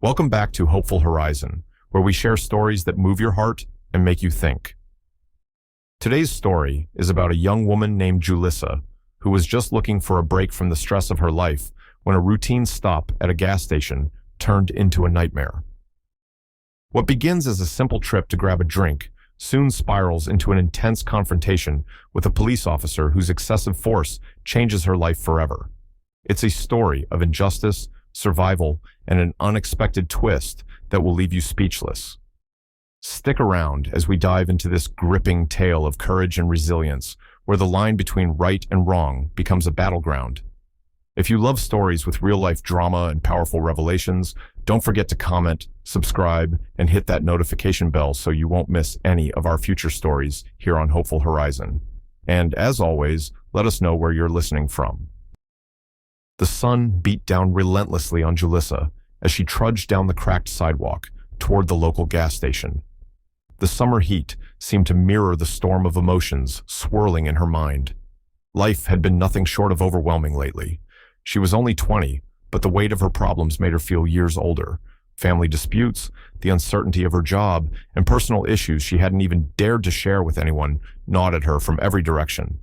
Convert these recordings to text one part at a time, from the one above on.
Welcome back to Hopeful Horizon, where we share stories that move your heart and make you think. Today's story is about a young woman named Julissa, who was just looking for a break from the stress of her life when a routine stop at a gas station turned into a nightmare. What begins as a simple trip to grab a drink soon spirals into an intense confrontation with a police officer whose excessive force changes her life forever. It's a story of injustice, survival, and an unexpected twist that will leave you speechless. Stick around as we dive into this gripping tale of courage and resilience, where the line between right and wrong becomes a battleground. If you love stories with real-life drama and powerful revelations, don't forget to comment, subscribe, and hit that notification bell so you won't miss any of our future stories here on Hopeful Horizon. And as always, let us know where you're listening from. The sun beat down relentlessly on Julissa as she trudged down the cracked sidewalk toward the local gas station. The summer heat seemed to mirror the storm of emotions swirling in her mind. Life had been nothing short of overwhelming lately. She was only 20, but the weight of her problems made her feel years older. Family disputes, the uncertainty of her job, and personal issues she hadn't even dared to share with anyone gnawed at her from every direction.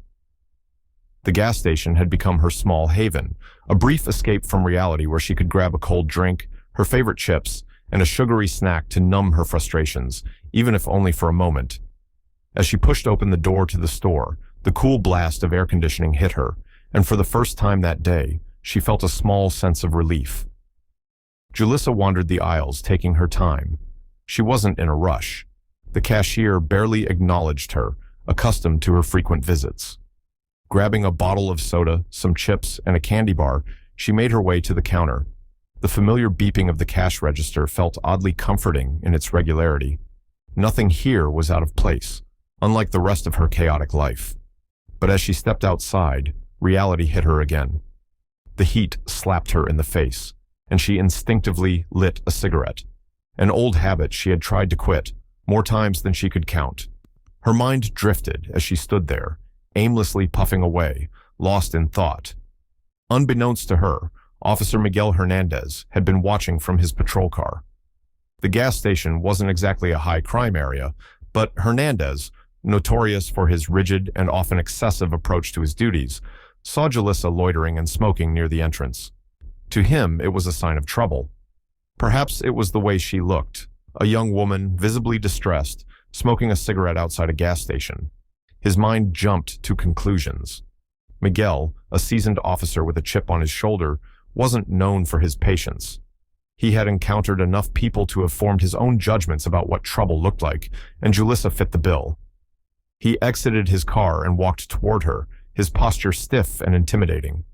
The gas station had become her small haven, a brief escape from reality where she could grab a cold drink, her favorite chips, and a sugary snack to numb her frustrations, even if only for a moment. As she pushed open the door to the store, the cool blast of air conditioning hit her, and for the first time that day, she felt a small sense of relief. Julissa wandered the aisles, taking her time. She wasn't in a rush. The cashier barely acknowledged her, accustomed to her frequent visits. Grabbing a bottle of soda, some chips, and a candy bar, she made her way to the counter. The familiar beeping of the cash register felt oddly comforting in its regularity. Nothing here was out of place, unlike the rest of her chaotic life. But as she stepped outside, reality hit her again. The heat slapped her in the face, and she instinctively lit a cigarette, an old habit she had tried to quit more times than she could count. Her mind drifted as she stood there, aimlessly puffing away, lost in thought. Unbeknownst to her, Officer Miguel Hernandez had been watching from his patrol car. The gas station wasn't exactly a high-crime area, but Hernandez, notorious for his rigid and often excessive approach to his duties, saw Julissa loitering and smoking near the entrance. To him, it was a sign of trouble. Perhaps it was the way she looked, a young woman, visibly distressed, smoking a cigarette outside a gas station. His mind jumped to conclusions. Miguel, a seasoned officer with a chip on his shoulder, wasn't known for his patience. He had encountered enough people to have formed his own judgments about what trouble looked like, and Julissa fit the bill. He exited his car and walked toward her, his posture stiff and intimidating.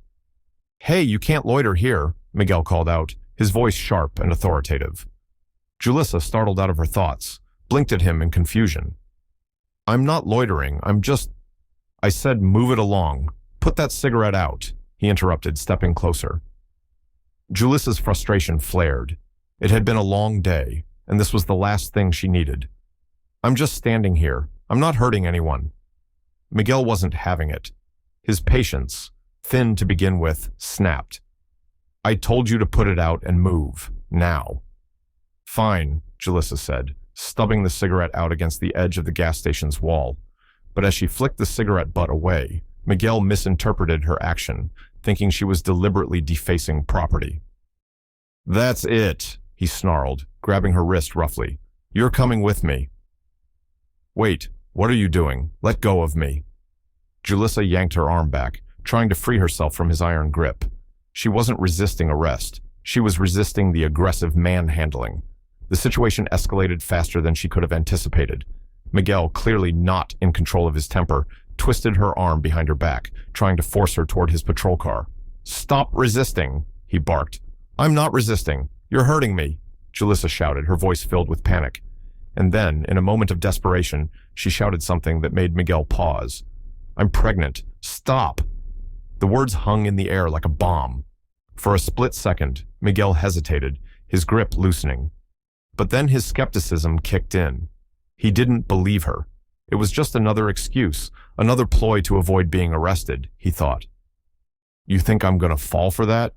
"Hey, you can't loiter here," Miguel called out, his voice sharp and authoritative. Julissa, startled out of her thoughts, blinked at him in confusion. "I'm not loitering, I said move it along. Put that cigarette out," he interrupted, stepping closer. Julissa's frustration flared. It had been a long day, and this was the last thing she needed. "I'm just standing here. I'm not hurting anyone." Miguel wasn't having it. His patience, thin to begin with, snapped. "I told you to put it out and move, now." "Fine," Julissa said, stubbing the cigarette out against the edge of the gas station's wall. But as she flicked the cigarette butt away, Miguel misinterpreted her action, thinking she was deliberately defacing property. "That's it," he snarled, grabbing her wrist roughly. "You're coming with me." "Wait, what are you doing? Let go of me." Julissa yanked her arm back, trying to free herself from his iron grip. She wasn't resisting arrest. She was resisting the aggressive manhandling. The situation escalated faster than she could have anticipated. Miguel, clearly not in control of his temper, twisted her arm behind her back, trying to force her toward his patrol car. "Stop resisting," he barked. "I'm not resisting. You're hurting me," Julissa shouted, her voice filled with panic. And then, in a moment of desperation, she shouted something that made Miguel pause. "I'm pregnant. Stop!" The words hung in the air like a bomb. For a split second, Miguel hesitated, his grip loosening. But then his skepticism kicked in. He didn't believe her. It was just another excuse, another ploy to avoid being arrested, he thought. "You think I'm gonna fall for that?"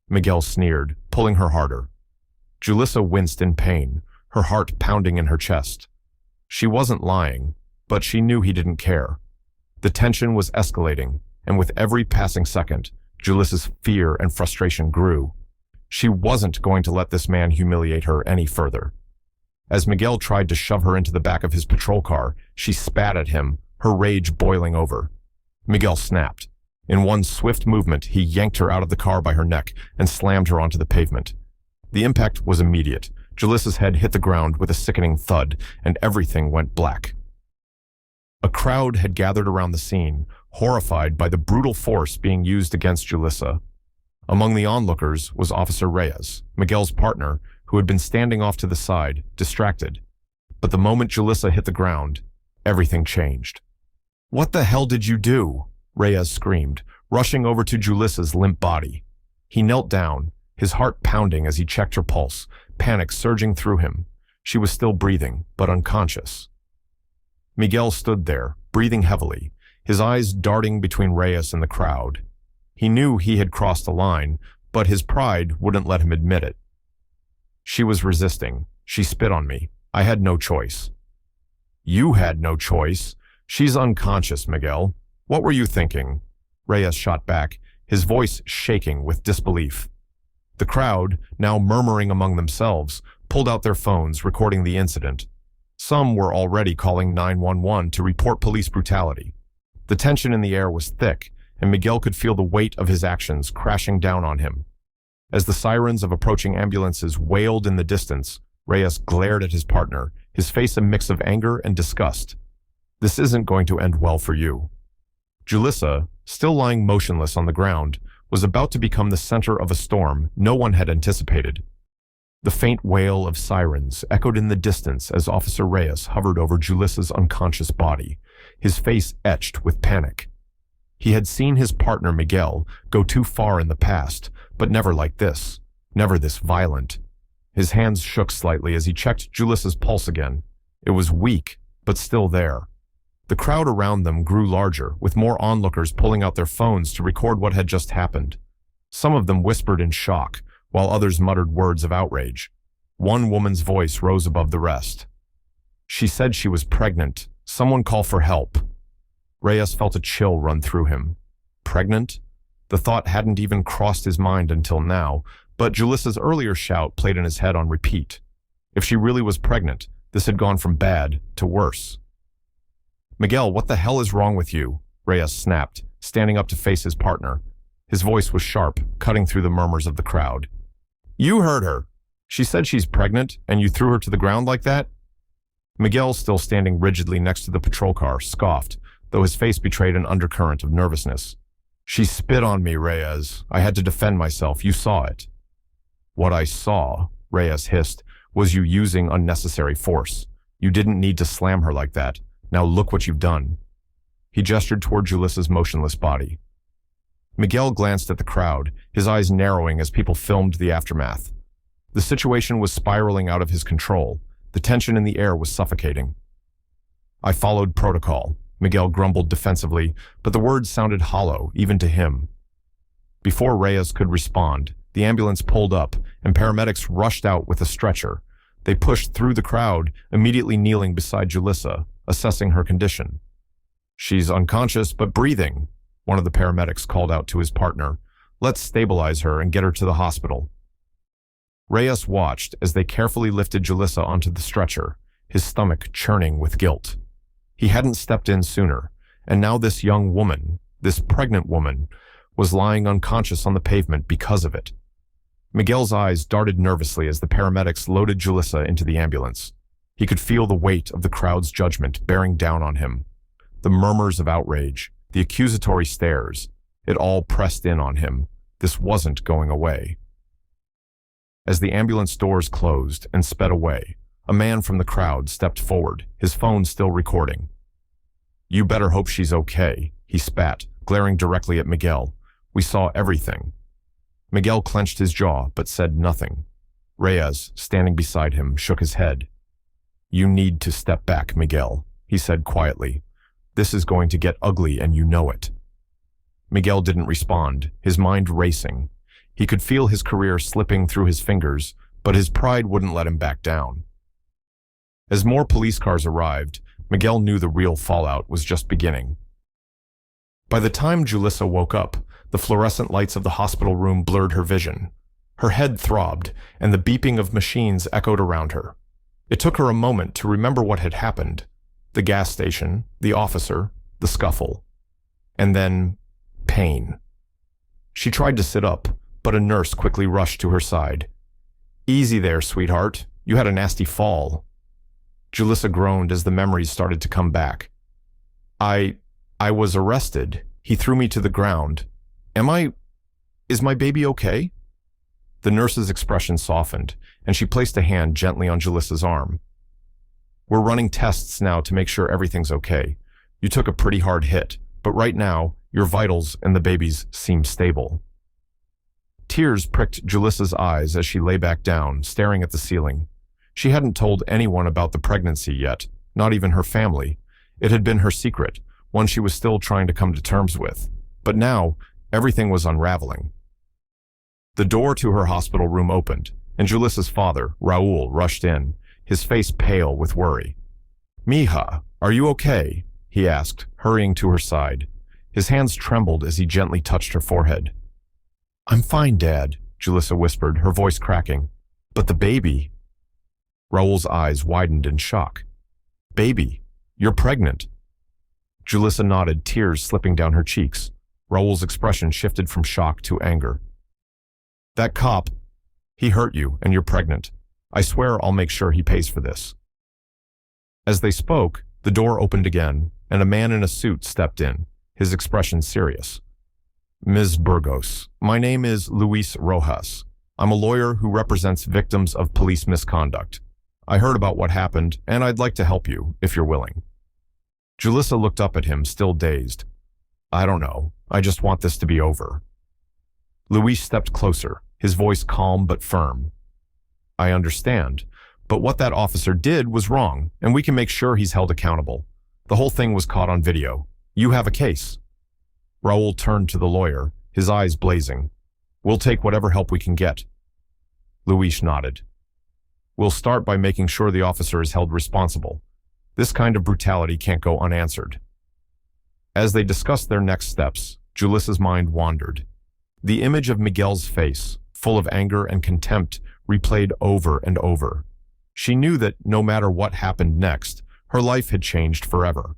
Miguel sneered, pulling her harder. Julissa winced in pain, her heart pounding in her chest. She wasn't lying, but she knew he didn't care. The tension was escalating, and with every passing second, Julissa's fear and frustration grew. She wasn't going to let this man humiliate her any further. As Miguel tried to shove her into the back of his patrol car, she spat at him, her rage boiling over. Miguel snapped. In one swift movement, he yanked her out of the car by her neck and slammed her onto the pavement. The impact was immediate. Julissa's head hit the ground with a sickening thud, and everything went black. A crowd had gathered around the scene, horrified by the brutal force being used against Julissa. Among the onlookers was Officer Reyes, Miguel's partner, who had been standing off to the side, distracted. But the moment Julissa hit the ground, everything changed. "What the hell did you do?" Reyes screamed, rushing over to Julissa's limp body. He knelt down, his heart pounding as he checked her pulse, panic surging through him. She was still breathing, but unconscious. Miguel stood there, breathing heavily, his eyes darting between Reyes and the crowd. He knew he had crossed a line, but his pride wouldn't let him admit it. "She was resisting. She spit on me. I had no choice." "You had no choice. She's unconscious, Miguel. What were you thinking?" Reyes shot back, his voice shaking with disbelief. The crowd, now murmuring among themselves, pulled out their phones, recording the incident. Some were already calling 911 to report police brutality. The tension in the air was thick, and Miguel could feel the weight of his actions crashing down on him. As the sirens of approaching ambulances wailed in the distance, Reyes glared at his partner, his face a mix of anger and disgust. "This isn't going to end well for you." Julissa, still lying motionless on the ground, was about to become the center of a storm no one had anticipated. The faint wail of sirens echoed in the distance as Officer Reyes hovered over Julissa's unconscious body, his face etched with panic. He had seen his partner Miguel go too far in the past, but never like this, never this violent. His hands shook slightly as he checked Julissa's pulse again. It was weak, but still there. The crowd around them grew larger, with more onlookers pulling out their phones to record what had just happened. Some of them whispered in shock, while others muttered words of outrage. One woman's voice rose above the rest. "She said she was pregnant. Someone call for help." Reyes felt a chill run through him. Pregnant? The thought hadn't even crossed his mind until now, but Julissa's earlier shout played in his head on repeat. If she really was pregnant, this had gone from bad to worse. "Miguel, what the hell is wrong with you?" Reyes snapped, standing up to face his partner. His voice was sharp, cutting through the murmurs of the crowd. "You heard her. She said she's pregnant, and you threw her to the ground like that?" Miguel, still standing rigidly next to the patrol car, scoffed, though his face betrayed an undercurrent of nervousness. "She spit on me, Reyes. I had to defend myself. You saw it." "What I saw," Reyes hissed, "was you using unnecessary force. You didn't need to slam her like that. Now look what you've done." He gestured toward Julissa's motionless body. Miguel glanced at the crowd, his eyes narrowing as people filmed the aftermath. The situation was spiraling out of his control. The tension in the air was suffocating. "I followed protocol," Miguel grumbled defensively, but the words sounded hollow, even to him. Before Reyes could respond, the ambulance pulled up, and paramedics rushed out with a stretcher. They pushed through the crowd, immediately kneeling beside Julissa, assessing her condition. "She's unconscious but breathing," one of the paramedics called out to his partner. "Let's stabilize her and get her to the hospital." Reyes watched as they carefully lifted Julissa onto the stretcher, his stomach churning with guilt. He hadn't stepped in sooner, and now this young woman, this pregnant woman, was lying unconscious on the pavement because of it. Miguel's eyes darted nervously as the paramedics loaded Julissa into the ambulance. He could feel the weight of the crowd's judgment bearing down on him. The murmurs of outrage, the accusatory stares, it all pressed in on him. This wasn't going away. As the ambulance doors closed and sped away, a man from the crowd stepped forward, his phone still recording. "You better hope she's okay," he spat, glaring directly at Miguel. "We saw everything." Miguel clenched his jaw but said nothing. Reyes, standing beside him, shook his head. "You need to step back, Miguel," he said quietly. "This is going to get ugly and you know it." Miguel didn't respond, his mind racing. He could feel his career slipping through his fingers, but his pride wouldn't let him back down. As more police cars arrived, Miguel knew the real fallout was just beginning. By the time Julissa woke up, the fluorescent lights of the hospital room blurred her vision. Her head throbbed, and the beeping of machines echoed around her. It took her a moment to remember what had happened: the gas station, the officer, the scuffle, and then pain. She tried to sit up, but a nurse quickly rushed to her side. "Easy there, sweetheart. You had a nasty fall." Julissa groaned as the memories started to come back. I was arrested. He threw me to the ground. Is my baby okay?" The nurse's expression softened, and she placed a hand gently on Julissa's arm. "We're running tests now to make sure everything's okay. You took a pretty hard hit, but right now, your vitals and the baby's seem stable." Tears pricked Julissa's eyes as she lay back down, staring at the ceiling. She hadn't told anyone about the pregnancy yet, not even her family. It had been her secret, one she was still trying to come to terms with. But now, everything was unraveling. The door to her hospital room opened, and Julissa's father, Raul, rushed in, his face pale with worry. "Mija, are you okay?" he asked, hurrying to her side. His hands trembled as he gently touched her forehead. "I'm fine, Dad," Julissa whispered, her voice cracking. "But the baby—" Raul's eyes widened in shock. "Baby, you're pregnant." Julissa nodded, tears slipping down her cheeks. Raul's expression shifted from shock to anger. "That cop, he hurt you, and you're pregnant. I swear I'll make sure he pays for this." As they spoke, the door opened again, and a man in a suit stepped in, his expression serious. "Ms. Burgos, my name is Luis Rojas. I'm a lawyer who represents victims of police misconduct. I heard about what happened, and I'd like to help you, if you're willing." Julissa looked up at him, still dazed. "I don't know. I just want this to be over." Luis stepped closer, his voice calm but firm. "I understand, but what that officer did was wrong, and we can make sure he's held accountable. The whole thing was caught on video. You have a case." Raul turned to the lawyer, his eyes blazing. "We'll take whatever help we can get." Luis nodded. "We'll start by making sure the officer is held responsible. This kind of brutality can't go unanswered." As they discussed their next steps, Julissa's mind wandered. The image of Miguel's face, full of anger and contempt, replayed over and over. She knew that no matter what happened next, her life had changed forever.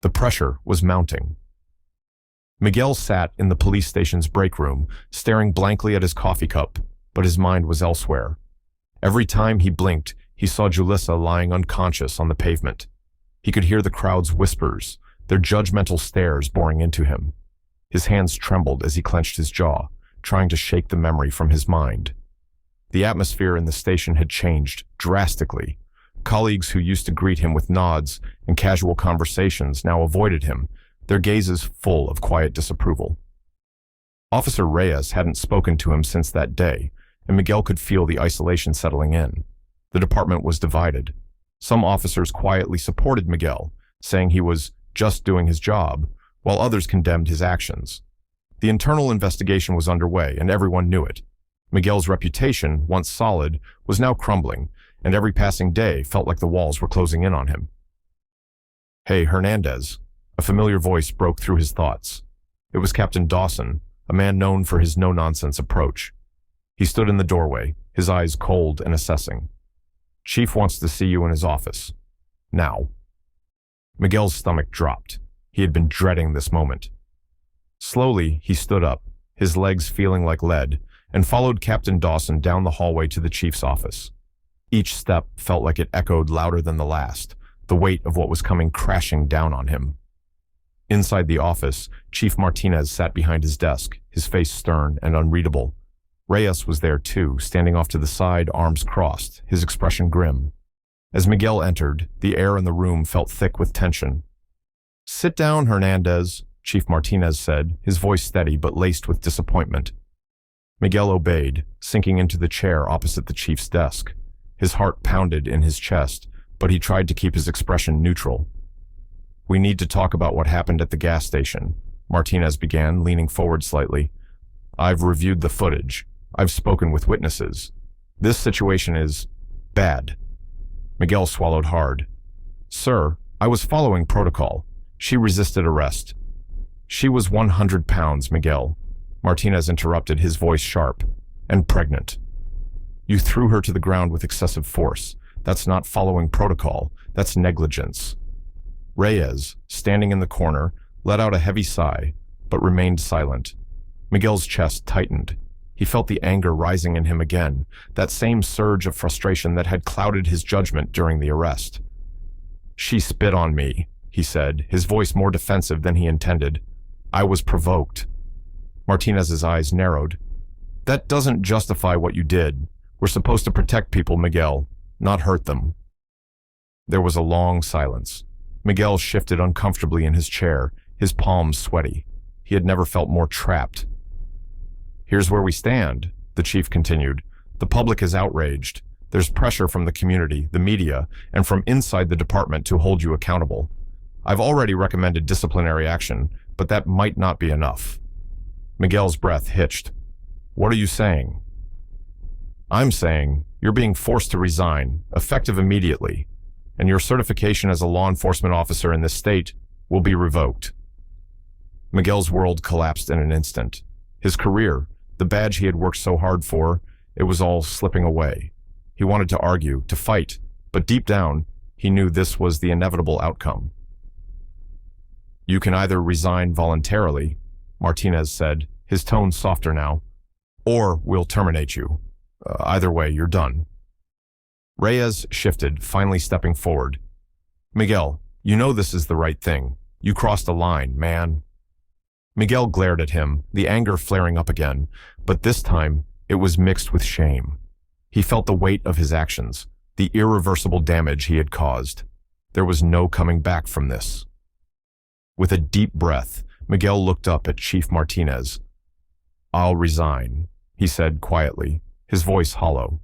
The pressure was mounting. Miguel sat in the police station's break room, staring blankly at his coffee cup, but his mind was elsewhere. Every time he blinked, he saw Julissa lying unconscious on the pavement. He could hear the crowd's whispers, their judgmental stares boring into him. His hands trembled as he clenched his jaw, trying to shake the memory from his mind. The atmosphere in the station had changed drastically. Colleagues who used to greet him with nods and casual conversations now avoided him, their gazes full of quiet disapproval. Officer Reyes hadn't spoken to him since that day, and Miguel could feel the isolation settling in. The department was divided. Some officers quietly supported Miguel, saying he was just doing his job, while others condemned his actions. The internal investigation was underway, and everyone knew it. Miguel's reputation, once solid, was now crumbling, and every passing day felt like the walls were closing in on him. "Hey, Hernandez," a familiar voice broke through his thoughts. It was Captain Dawson, a man known for his no-nonsense approach. He stood in the doorway, his eyes cold and assessing. "Chief wants to see you in his office. Now." Miguel's stomach dropped. He had been dreading this moment. Slowly, he stood up, his legs feeling like lead, and followed Captain Dawson down the hallway to the chief's office. Each step felt like it echoed louder than the last, the weight of what was coming crashing down on him. Inside the office, Chief Martinez sat behind his desk, his face stern and unreadable. Reyes was there too, standing off to the side, arms crossed, his expression grim. As Miguel entered, the air in the room felt thick with tension. "Sit down, Hernandez," Chief Martinez said, his voice steady but laced with disappointment. Miguel obeyed, sinking into the chair opposite the chief's desk. His heart pounded in his chest, but he tried to keep his expression neutral. "We need to talk about what happened at the gas station," Martinez began, leaning forward slightly. "I've reviewed the footage. I've spoken with witnesses. This situation is bad. Miguel swallowed hard. Sir, I was following protocol. She resisted arrest. She was 100 pounds, Miguel. Martinez interrupted, his voice sharp. And pregnant. You threw her to the ground with excessive force. That's not following protocol. That's negligence. Reyes, standing in the corner, let out a heavy sigh, but remained silent. Miguel's chest tightened. He felt the anger rising in him again, that same surge of frustration that had clouded his judgment during the arrest. She spit on me, he said, his voice more defensive than he intended. I was provoked. Martinez's eyes narrowed. That doesn't justify what you did. We're supposed to protect people, Miguel, not hurt them. There was a long silence. Miguel shifted uncomfortably in his chair, his palms sweaty. He had never felt more trapped. Here's where we stand, the chief continued. The public is outraged. There's pressure from the community, the media, and from inside the department to hold you accountable. I've already recommended disciplinary action, but that might not be enough. Miguel's breath hitched. What are you saying? I'm saying you're being forced to resign, effective immediately, and your certification as a law enforcement officer in this state will be revoked. Miguel's world collapsed in an instant. His career, the badge he had worked so hard for, it was all slipping away. He wanted to argue, to fight, but deep down, he knew this was the inevitable outcome. You can either resign voluntarily, Martinez said, his tone softer now, or we'll terminate you. Either way, you're done. Reyes shifted, finally stepping forward. Miguel, you know this is the right thing. You crossed a line, man. Miguel glared at him, the anger flaring up again, but this time it was mixed with shame. He felt the weight of his actions, the irreversible damage he had caused. There was no coming back from this. With a deep breath, Miguel looked up at Chief Martinez. I'll resign, he said quietly, his voice hollow.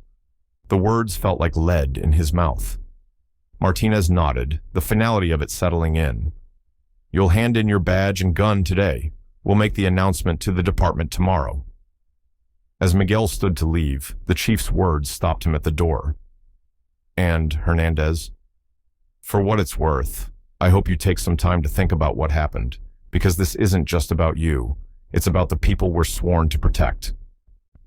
The words felt like lead in his mouth. Martinez nodded, the finality of it settling in. You'll hand in your badge and gun today. We'll make the announcement to the department tomorrow. As Miguel stood to leave, the chief's words stopped him at the door. And, Hernandez, for what it's worth, I hope you take some time to think about what happened, because this isn't just about you. It's about the people we're sworn to protect.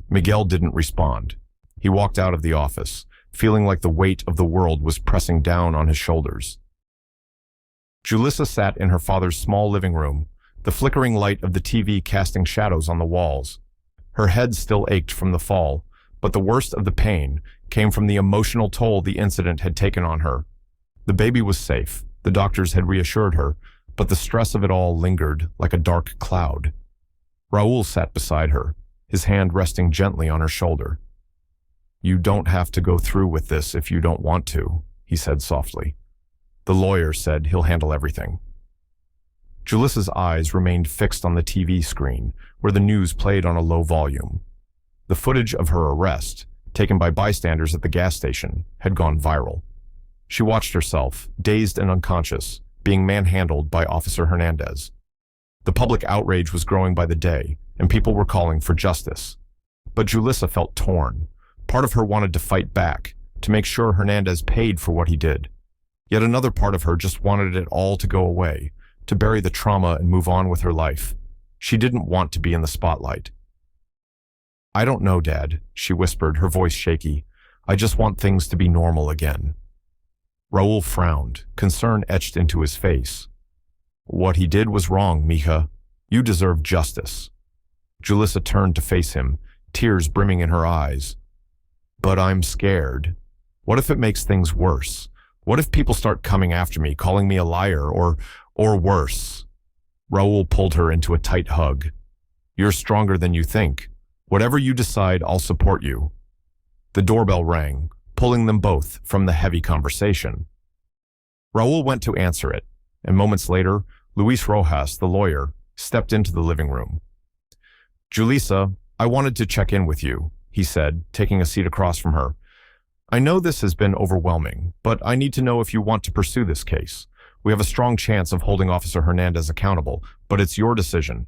Miguel didn't respond. He walked out of the office, feeling like the weight of the world was pressing down on his shoulders. Julissa sat in her father's small living room, the flickering light of the TV casting shadows on the walls. Her head still ached from the fall, but the worst of the pain came from the emotional toll the incident had taken on her. The baby was safe, the doctors had reassured her, but the stress of it all lingered like a dark cloud. Raul sat beside her, his hand resting gently on her shoulder. You don't have to go through with this if you don't want to, he said softly. The lawyer said he'll handle everything. Julissa's eyes remained fixed on the TV screen, where the news played on a low volume. The footage of her arrest, taken by bystanders at the gas station, had gone viral. She watched herself, dazed and unconscious, being manhandled by Officer Hernandez. The public outrage was growing by the day, and people were calling for justice. But Julissa felt torn. Part of her wanted to fight back, to make sure Hernandez paid for what he did. Yet another part of her just wanted it all to go away, to bury the trauma and move on with her life. She didn't want to be in the spotlight. I don't know, Dad, she whispered, her voice shaky. I just want things to be normal again. Raul frowned, concern etched into his face. What he did was wrong, Mija. You deserve justice. Julissa turned to face him, tears brimming in her eyes. But I'm scared. What if it makes things worse? What if people start coming after me, calling me a liar, or worse? Raul pulled her into a tight hug. You're stronger than you think. Whatever you decide, I'll support you. The doorbell rang, pulling them both from the heavy conversation. Raul went to answer it, and moments later, Luis Rojas, the lawyer, stepped into the living room. Julissa, I wanted to check in with you, he said, taking a seat across from her. I know this has been overwhelming, but I need to know if you want to pursue this case. We have a strong chance of holding Officer Hernandez accountable, but it's your decision.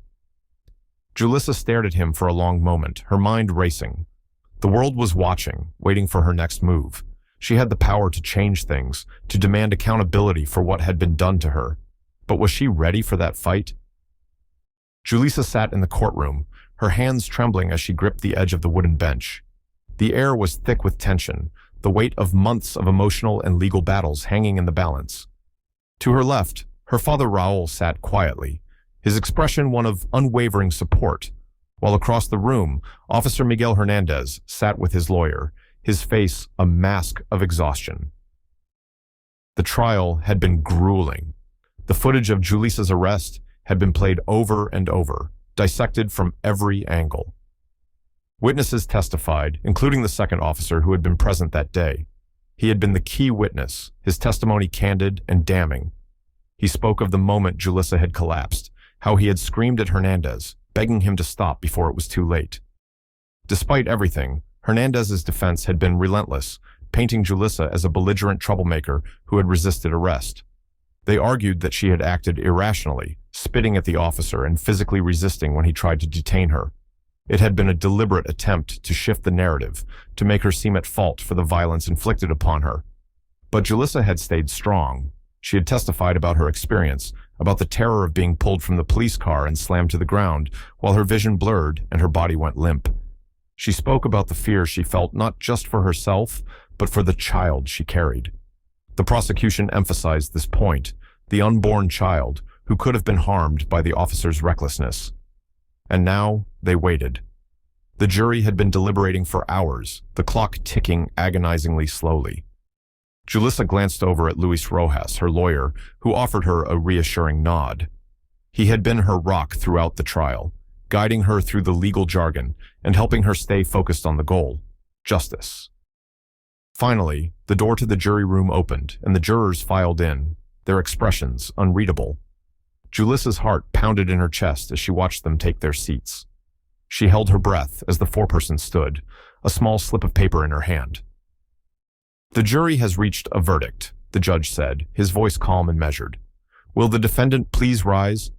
Julissa stared at him for a long moment, her mind racing. The world was watching, waiting for her next move. She had the power to change things, to demand accountability for what had been done to her. But was she ready for that fight? Julissa sat in the courtroom, her hands trembling as she gripped the edge of the wooden bench. The air was thick with tension, the weight of months of emotional and legal battles hanging in the balance. To her left, her father Raul sat quietly, his expression one of unwavering support, while across the room, Officer Miguel Hernandez sat with his lawyer, his face a mask of exhaustion. The trial had been grueling. The footage of Julissa's arrest had been played over and over, dissected from every angle. Witnesses testified, including the second officer who had been present that day. He had been the key witness, his testimony candid and damning. He spoke of the moment Julissa had collapsed, how he had screamed at Hernandez, begging him to stop before it was too late. Despite everything, Hernandez's defense had been relentless, painting Julissa as a belligerent troublemaker who had resisted arrest. They argued that she had acted irrationally, spitting at the officer and physically resisting when he tried to detain her. It had been a deliberate attempt to shift the narrative, to make her seem at fault for the violence inflicted upon her. But Julissa had stayed strong. She had testified about her experience, about the terror of being pulled from the police car and slammed to the ground, while her vision blurred and her body went limp. She spoke about the fear she felt not just for herself, but for the child she carried. The prosecution emphasized this point, the unborn child who could have been harmed by the officer's recklessness. And now they waited. The jury had been deliberating for hours, the clock ticking agonizingly slowly. Julissa glanced over at Luis Rojas, her lawyer, who offered her a reassuring nod. He had been her rock throughout the trial, guiding her through the legal jargon and helping her stay focused on the goal, justice. Finally, the door to the jury room opened and the jurors filed in, their expressions unreadable. Julissa's heart pounded in her chest as she watched them take their seats. She held her breath as the foreperson stood, a small slip of paper in her hand. "The jury has reached a verdict," the judge said, his voice calm and measured. "Will the defendant please rise?"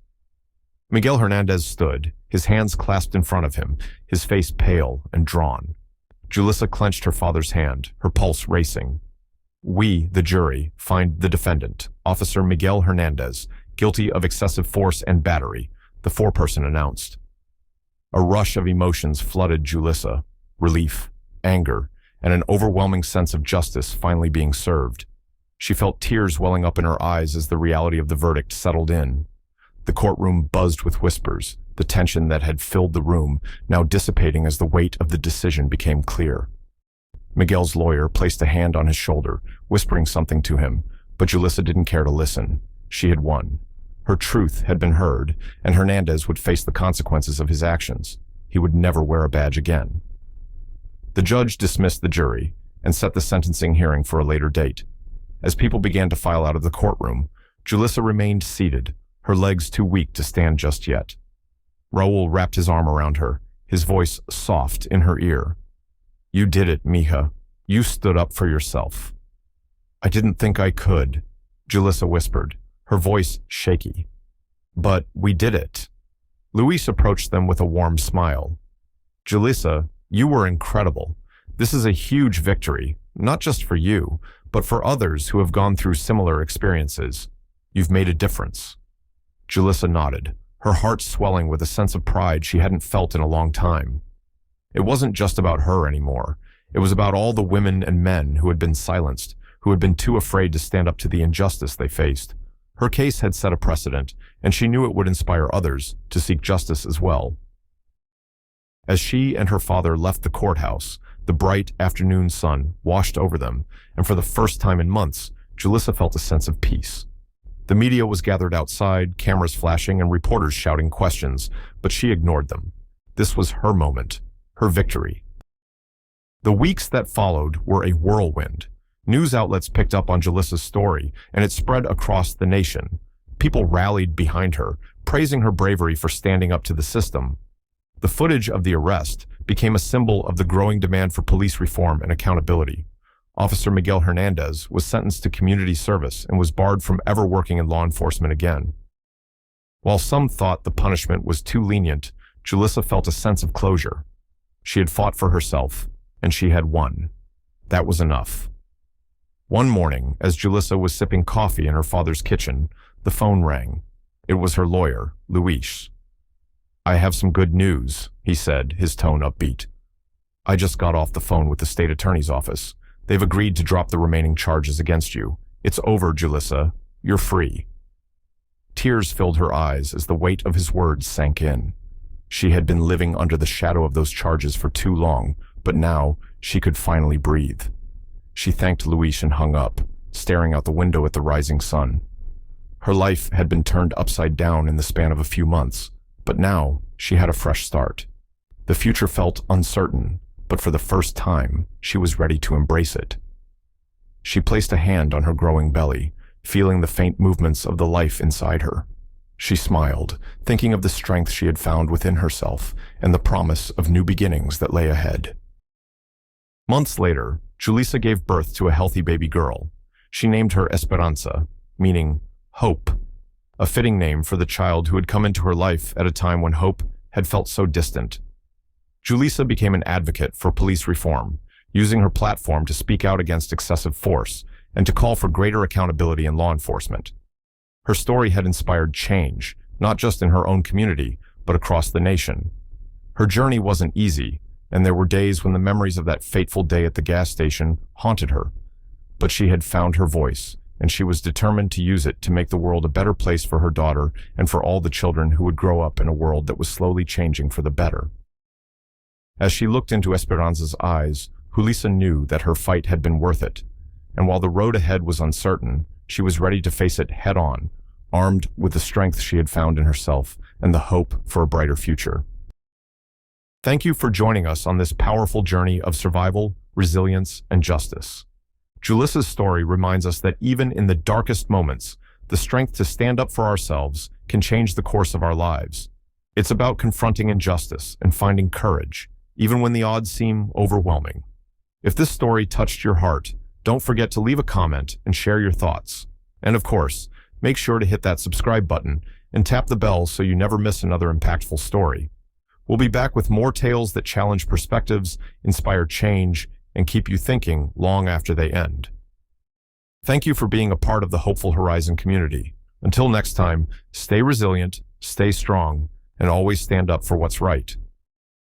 Miguel Hernandez stood, his hands clasped in front of him, his face pale and drawn. Julissa clenched her father's hand, her pulse racing. "We, the jury, find the defendant, Officer Miguel Hernandez, guilty of excessive force and battery," the foreperson announced. A rush of emotions flooded Julissa, relief, anger, and an overwhelming sense of justice finally being served. She felt tears welling up in her eyes as the reality of the verdict settled in. The courtroom buzzed with whispers, the tension that had filled the room now dissipating as the weight of the decision became clear. Miguel's lawyer placed a hand on his shoulder, whispering something to him, but Julissa didn't care to listen. She had won. Her truth had been heard, and Hernandez would face the consequences of his actions. He would never wear a badge again. The judge dismissed the jury and set the sentencing hearing for a later date. As people began to file out of the courtroom, Julissa remained seated, her legs too weak to stand just yet. Raul wrapped his arm around her, his voice soft in her ear. "You did it, mija. You stood up for yourself." "I didn't think I could," Julissa whispered, her voice shaky. "But we did it." Luis approached them with a warm smile. "Julissa, you were incredible. This is a huge victory, not just for you, but for others who have gone through similar experiences. You've made a difference." Julissa nodded, her heart swelling with a sense of pride she hadn't felt in a long time. It wasn't just about her anymore. It was about all the women and men who had been silenced, who had been too afraid to stand up to the injustice they faced. Her case had set a precedent, and she knew it would inspire others to seek justice as well. As she and her father left the courthouse, the bright afternoon sun washed over them, and for the first time in months, Julissa felt a sense of peace. The media was gathered outside, cameras flashing and reporters shouting questions, but she ignored them. This was her moment, her victory. The weeks that followed were a whirlwind. News outlets picked up on Julissa's story, and it spread across the nation. People rallied behind her, praising her bravery for standing up to the system. The footage of the arrest became a symbol of the growing demand for police reform and accountability. Officer Miguel Hernandez was sentenced to community service and was barred from ever working in law enforcement again. While some thought the punishment was too lenient, Julissa felt a sense of closure. She had fought for herself, and she had won. That was enough. One morning, as Julissa was sipping coffee in her father's kitchen, the phone rang. It was her lawyer, Luis. "I have some good news," he said, his tone upbeat. "I just got off the phone with the state attorney's office. They've agreed to drop the remaining charges against you. It's over, Julissa. You're free." Tears filled her eyes as the weight of his words sank in. She had been living under the shadow of those charges for too long, but now she could finally breathe. She thanked Luis and hung up, staring out the window at the rising sun. Her life had been turned upside down in the span of a few months, but now she had a fresh start. The future felt uncertain, but for the first time, she was ready to embrace it. She placed a hand on her growing belly, feeling the faint movements of the life inside her. She smiled, thinking of the strength she had found within herself and the promise of new beginnings that lay ahead. Months later, Julissa gave birth to a healthy baby girl. She named her Esperanza, meaning hope, a fitting name for the child who had come into her life at a time when hope had felt so distant. Julissa became an advocate for police reform, using her platform to speak out against excessive force and to call for greater accountability in law enforcement. Her story had inspired change, not just in her own community, but across the nation. Her journey wasn't easy, and there were days when the memories of that fateful day at the gas station haunted her. But she had found her voice, and she was determined to use it to make the world a better place for her daughter and for all the children who would grow up in a world that was slowly changing for the better. As she looked into Esperanza's eyes, Julissa knew that her fight had been worth it, and while the road ahead was uncertain, she was ready to face it head-on, armed with the strength she had found in herself and the hope for a brighter future. Thank you for joining us on this powerful journey of survival, resilience, and justice. Julissa's story reminds us that even in the darkest moments, the strength to stand up for ourselves can change the course of our lives. It's about confronting injustice and finding courage, even when the odds seem overwhelming. If this story touched your heart, don't forget to leave a comment and share your thoughts. And of course, make sure to hit that subscribe button and tap the bell so you never miss another impactful story. We'll be back with more tales that challenge perspectives, inspire change, and keep you thinking long after they end. Thank you for being a part of the Hopeful Horizon community. Until next time, stay resilient, stay strong, and always stand up for what's right.